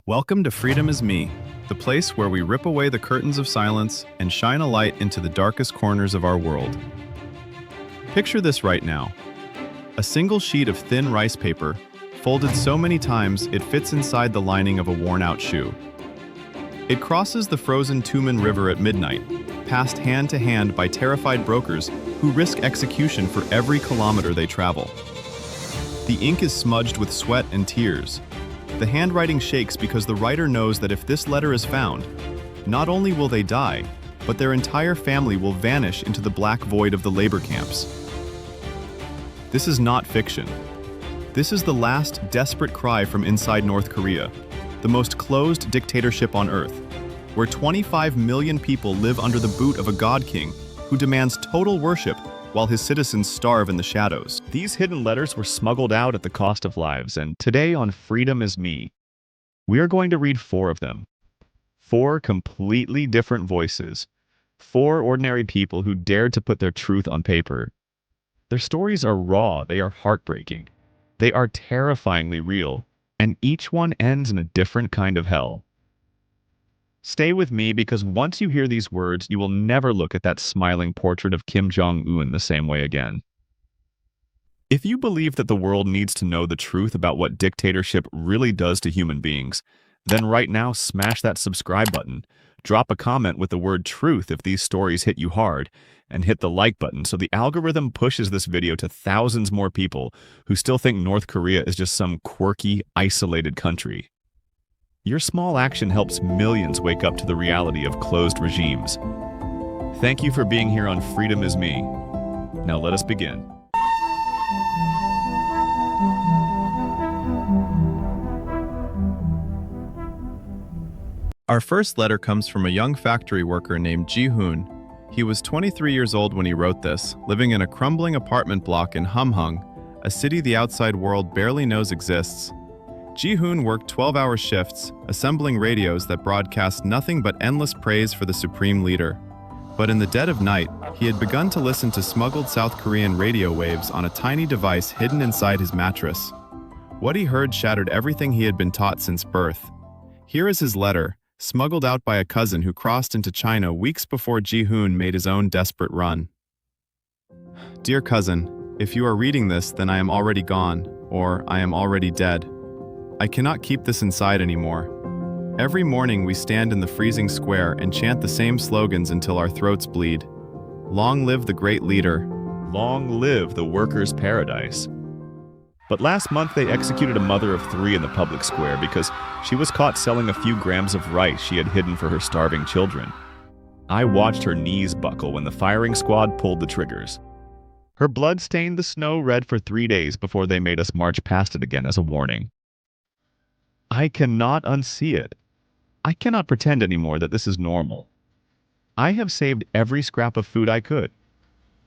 Welcome to Freedom is Me, the place where we rip away the curtains of silence and shine a light into the darkest corners of our world. Picture this right now. A single sheet of thin rice paper, folded so many times it fits inside the lining of a worn-out shoe. It crosses the frozen Tumen River at midnight, passed hand to hand by terrified brokers who risk execution for every kilometer they travel. The ink is smudged with sweat and tears. The handwriting shakes because the writer knows that if this letter is found, not only will they die, but their entire family will vanish into the black void of the labor camps. This is not fiction. This is the last desperate cry from inside North Korea, the most closed dictatorship on earth, where 25 million people live under the boot of a god king who demands total worship while his citizens starve in the shadows. These hidden letters were smuggled out at the cost of lives, and today on Freedom is Me, we are going to read 4 of them. 4 completely different voices. 4 ordinary people who dared to put their truth on paper. Their stories are raw, they are heartbreaking. They are terrifyingly real, and each one ends in a different kind of hell. Stay with me because once you hear these words, you will never look at that smiling portrait of Kim Jong-un the same way again. If you believe that the world needs to know the truth about what dictatorship really does to human beings, then right now smash that subscribe button, drop a comment with the word truth if these stories hit you hard, and hit the like button so the algorithm pushes this video to thousands more people who still think North Korea is just some quirky, isolated country. Your small action helps millions wake up to the reality of closed regimes. Thank you for being here on Freedom is Me. Now let us begin. Our first letter comes from a young factory worker named Ji-hoon. He was 23 years old when he wrote this, living in a crumbling apartment block in Hamhung, a city the outside world barely knows exists. Ji-hoon worked 12-hour shifts, assembling radios that broadcast nothing but endless praise for the supreme leader. But in the dead of night, he had begun to listen to smuggled South Korean radio waves on a tiny device hidden inside his mattress. What he heard shattered everything he had been taught since birth. Here is his letter, smuggled out by a cousin who crossed into China weeks before Ji-hoon made his own desperate run. Dear cousin, if you are reading this, then I am already gone, or I am already dead. I cannot keep this inside anymore. Every morning we stand in the freezing square and chant the same slogans until our throats bleed. Long live the great leader. Long live the workers' paradise. But last month they executed a mother of 3 in the public square because she was caught selling a few grams of rice she had hidden for her starving children. I watched her knees buckle when the firing squad pulled the triggers. Her blood stained the snow red for 3 days before they made us march past it again as a warning. I cannot unsee it. I cannot pretend anymore that this is normal. I have saved every scrap of food I could.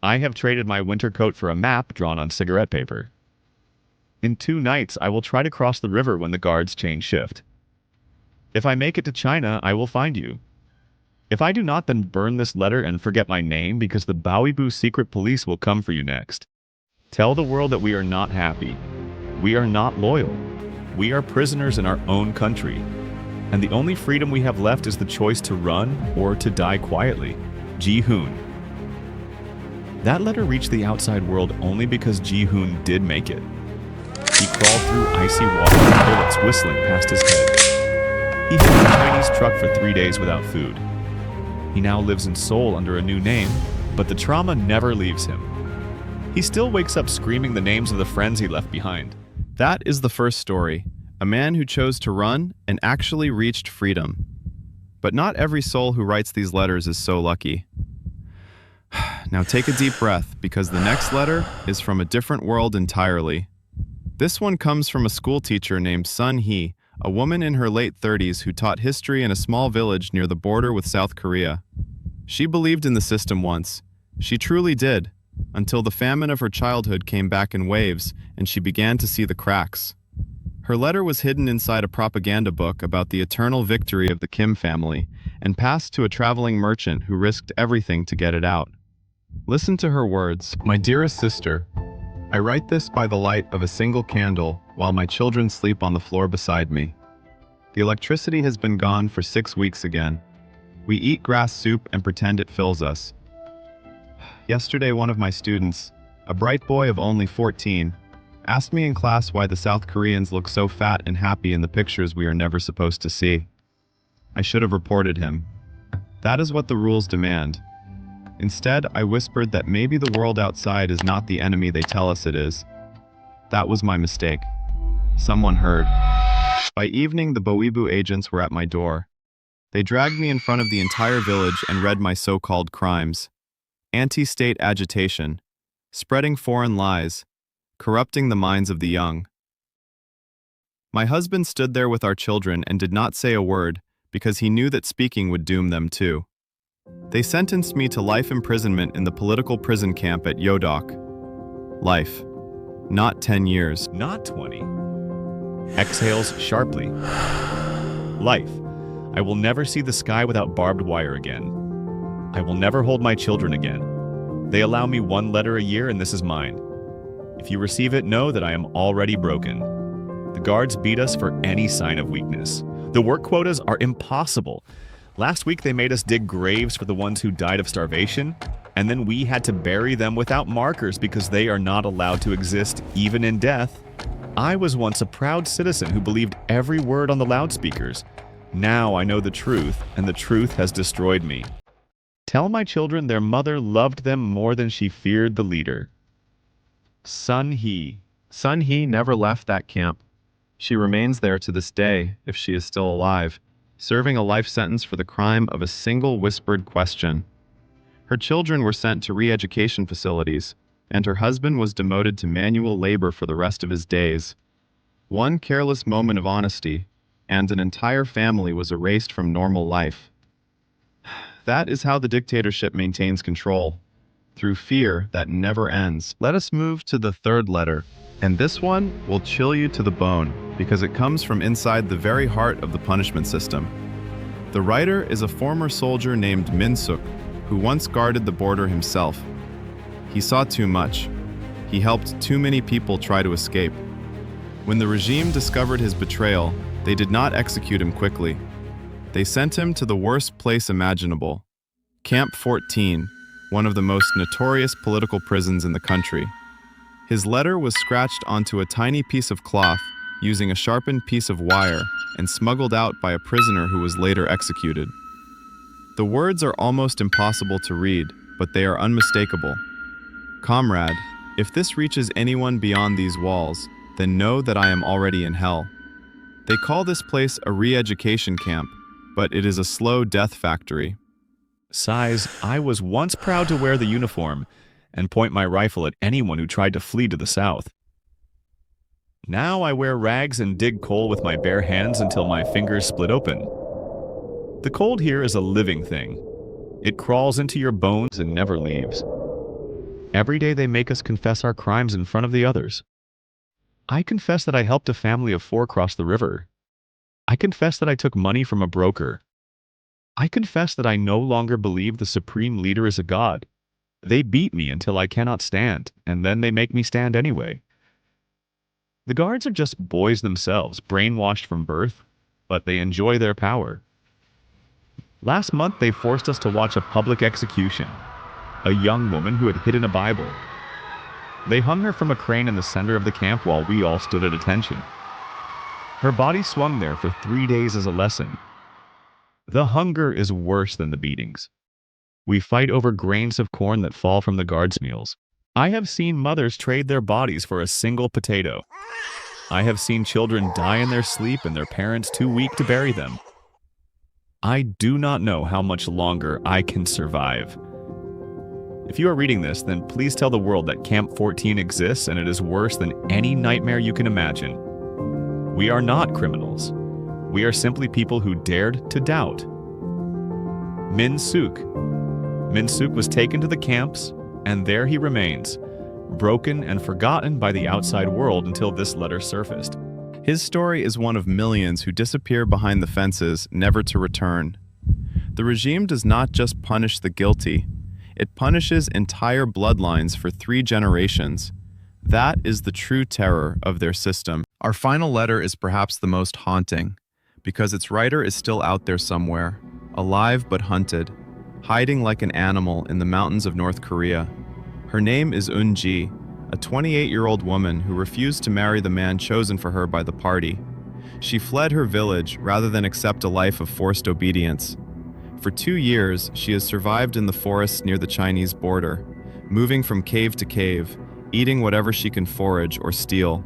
I have traded my winter coat for a map drawn on cigarette paper. In 2 nights, I will try to cross the river when the guards change shift. If I make it to China, I will find you. If I do not, then burn this letter and forget my name because the Baoibu secret police will come for you next. Tell the world that we are not happy. We are not loyal. We are prisoners in our own country, and the only freedom we have left is the choice to run or to die quietly. Ji-hoon. That letter reached the outside world only because Ji-hoon did make it. He crawled through icy water with bullets whistling past his head. He hid in a Chinese truck for 3 days without food. He now lives in Seoul under a new name, but the trauma never leaves him. He still wakes up screaming the names of the friends he left behind. That is the first story, a man who chose to run and actually reached freedom. But not every soul who writes these letters is so lucky. Now take a deep breath, because the next letter is from a different world entirely. This one comes from a school teacher named Sun Hee, a woman in her late 30s who taught history in a small village near the border with South Korea. She believed in the system once. She truly did. Until the famine of her childhood came back in waves and she began to see the cracks. Her letter was hidden inside a propaganda book about the eternal victory of the Kim family and passed to a traveling merchant who risked everything to get it out. Listen to her words. My dearest sister, I write this by the light of a single candle while my children sleep on the floor beside me. The electricity has been gone for 6 weeks again. We eat grass soup and pretend it fills us. Yesterday, one of my students, a bright boy of only 14, asked me in class why the South Koreans look so fat and happy in the pictures we are never supposed to see. I should have reported him. That is what the rules demand. Instead, I whispered that maybe the world outside is not the enemy they tell us it is. That was my mistake. Someone heard. By evening, the Boibu agents were at my door. They dragged me in front of the entire village and read my so-called crimes. Anti-state agitation, spreading foreign lies, corrupting the minds of the young. My husband stood there with our children and did not say a word because he knew that speaking would doom them too. They sentenced me to life imprisonment in the political prison camp at Yodok. Life. Not 10 years. Not 20. Exhales sharply. Life. I will never see the sky without barbed wire again. I will never hold my children again. They allow me 1 letter a year and this is mine. If you receive it, know that I am already broken. The guards beat us for any sign of weakness. The work quotas are impossible. Last week they made us dig graves for the ones who died of starvation, and then we had to bury them without markers because they are not allowed to exist even in death. I was once a proud citizen who believed every word on the loudspeakers. Now I know the truth, and the truth has destroyed me. Tell my children their mother loved them more than she feared the leader. Sun Hee. Sun Hee never left that camp. She remains there to this day, if she is still alive, serving a life sentence for the crime of a single whispered question. Her children were sent to re-education facilities, and her husband was demoted to manual labor for the rest of his days. One careless moment of honesty, and an entire family was erased from normal life. That is how the dictatorship maintains control, through fear that never ends. Let us move to the third letter, and this one will chill you to the bone because it comes from inside the very heart of the punishment system. The writer is a former soldier named Min Suk, who once guarded the border himself. He saw too much. He helped too many people try to escape. When the regime discovered his betrayal, they did not execute him quickly. They sent him to the worst place imaginable, Camp 14, one of the most notorious political prisons in the country. His letter was scratched onto a tiny piece of cloth using a sharpened piece of wire and smuggled out by a prisoner who was later executed. The words are almost impossible to read, but they are unmistakable. Comrade, if this reaches anyone beyond these walls, then know that I am already in hell. They call this place a re-education camp, but it is a slow death factory. Sighs, I was once proud to wear the uniform and point my rifle at anyone who tried to flee to the south. Now I wear rags and dig coal with my bare hands until my fingers split open. The cold here is a living thing. It crawls into your bones and never leaves. Every day they make us confess our crimes in front of the others. I confess that I helped a family of 4 cross the river. I confess that I took money from a broker. I confess that I no longer believe the supreme leader is a god. They beat me until I cannot stand, and then they make me stand anyway. The guards are just boys themselves, brainwashed from birth, but they enjoy their power. Last month they forced us to watch a public execution. A young woman who had hidden a Bible. They hung her from a crane in the center of the camp while we all stood at attention. Her body swung there for 3 days as a lesson. The hunger is worse than the beatings. We fight over grains of corn that fall from the guards' meals. I have seen mothers trade their bodies for a single potato. I have seen children die in their sleep and their parents too weak to bury them. I do not know how much longer I can survive. If you are reading this, then please tell the world that Camp 14 exists and it is worse than any nightmare you can imagine. We are not criminals. We are simply people who dared to doubt. Min Suk. Min Suk was taken to the camps, and there he remains, broken and forgotten by the outside world until this letter surfaced. His story is one of millions who disappear behind the fences, never to return. The regime does not just punish the guilty, it punishes entire bloodlines for 3 generations. That is the true terror of their system. Our final letter is perhaps the most haunting, because its writer is still out there somewhere, alive but hunted, hiding like an animal in the mountains of North Korea. Her name is Eun-ji, a 28-year-old woman who refused to marry the man chosen for her by the party. She fled her village rather than accept a life of forced obedience. For 2 years, she has survived in the forests near the Chinese border, moving from cave to cave, eating whatever she can forage or steal.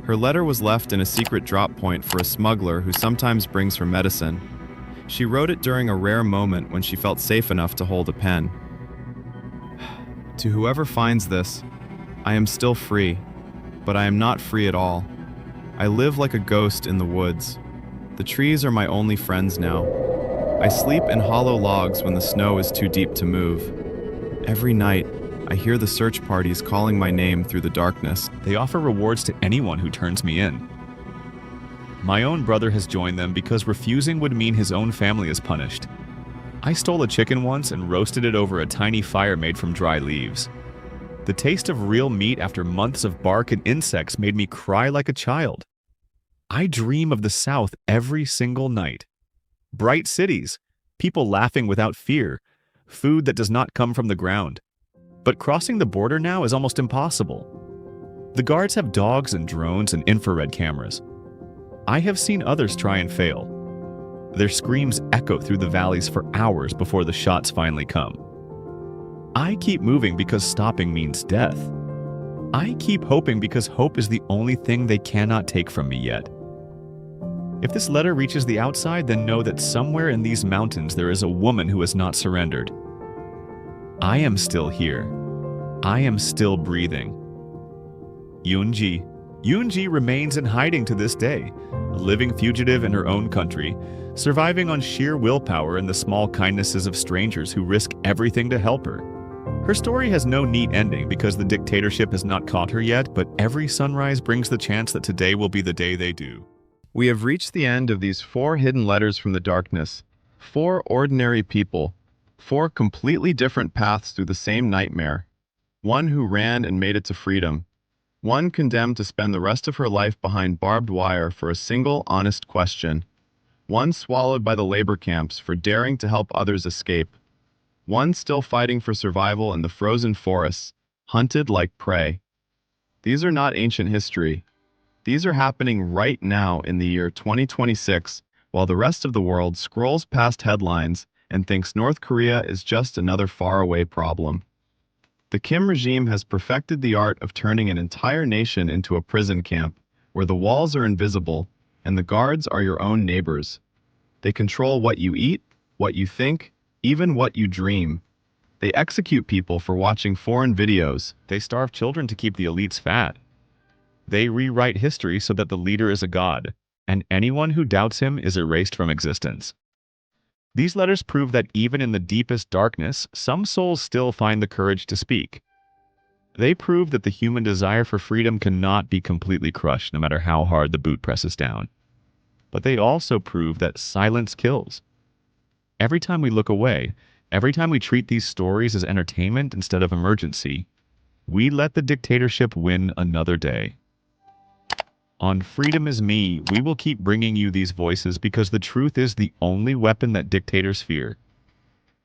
Her letter was left in a secret drop point for a smuggler who sometimes brings her medicine. She wrote it during a rare moment when she felt safe enough to hold a pen. To whoever finds this, I am still free, but I am not free at all. I live like a ghost in the woods. The trees are my only friends now. I sleep in hollow logs when the snow is too deep to move. Every night, I hear the search parties calling my name through the darkness. They offer rewards to anyone who turns me in. My own brother has joined them because refusing would mean his own family is punished. I stole a chicken once and roasted it over a tiny fire made from dry leaves. The taste of real meat after months of bark and insects made me cry like a child. I dream of the South every single night. Bright cities, people laughing without fear, food that does not come from the ground. But crossing the border now is almost impossible. The guards have dogs and drones and infrared cameras. I have seen others try and fail. Their screams echo through the valleys for hours before the shots finally come. I keep moving because stopping means death. I keep hoping because hope is the only thing they cannot take from me yet. If this letter reaches the outside, then know that somewhere in these mountains there is a woman who has not surrendered. I am still here. I am still breathing. Eun-ji. Eun-ji remains in hiding to this day, a living fugitive in her own country, surviving on sheer willpower and the small kindnesses of strangers who risk everything to help her. Her story has no neat ending because the dictatorship has not caught her yet, but every sunrise brings the chance that today will be the day they do. We have reached the end of these 4 hidden letters from the darkness. 4 ordinary people. 4 completely different paths through the same nightmare. One who ran and made it to freedom. One condemned to spend the rest of her life behind barbed wire for a single honest question. One swallowed by the labor camps for daring to help others escape. One still fighting for survival in the frozen forests, hunted like prey. These are not ancient history. These are happening right now in the year 2026, while the rest of the world scrolls past headlines and thinks North Korea is just another faraway problem. The Kim regime has perfected the art of turning an entire nation into a prison camp, where the walls are invisible and the guards are your own neighbors. They control what you eat, what you think, even what you dream. They execute people for watching foreign videos. They starve children to keep the elites fat. They rewrite history so that the leader is a god, and anyone who doubts him is erased from existence. These letters prove that even in the deepest darkness, some souls still find the courage to speak. They prove that the human desire for freedom cannot be completely crushed no matter how hard the boot presses down. But they also prove that silence kills. Every time we look away, every time we treat these stories as entertainment instead of emergency, we let the dictatorship win another day. On Freedom is Me, we will keep bringing you these voices because the truth is the only weapon that dictators fear.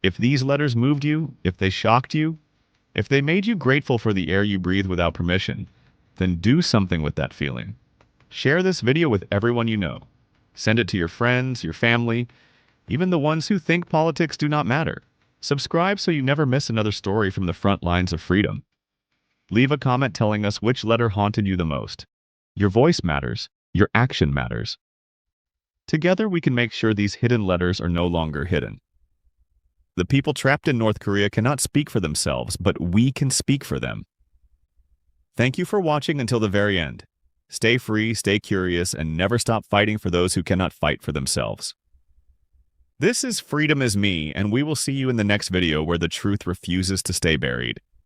If these letters moved you, if they shocked you, if they made you grateful for the air you breathe without permission, then do something with that feeling. Share this video with everyone you know. Send it to your friends, your family, even the ones who think politics do not matter. Subscribe so you never miss another story from the front lines of freedom. Leave a comment telling us which letter haunted you the most. Your voice matters. Your action matters. Together we can make sure these hidden letters are no longer hidden. The people trapped in North Korea cannot speak for themselves, but we can speak for them. Thank you for watching until the very end. Stay free, stay curious, and never stop fighting for those who cannot fight for themselves. This is Freedom is Me, and we will see you in the next video where the truth refuses to stay buried.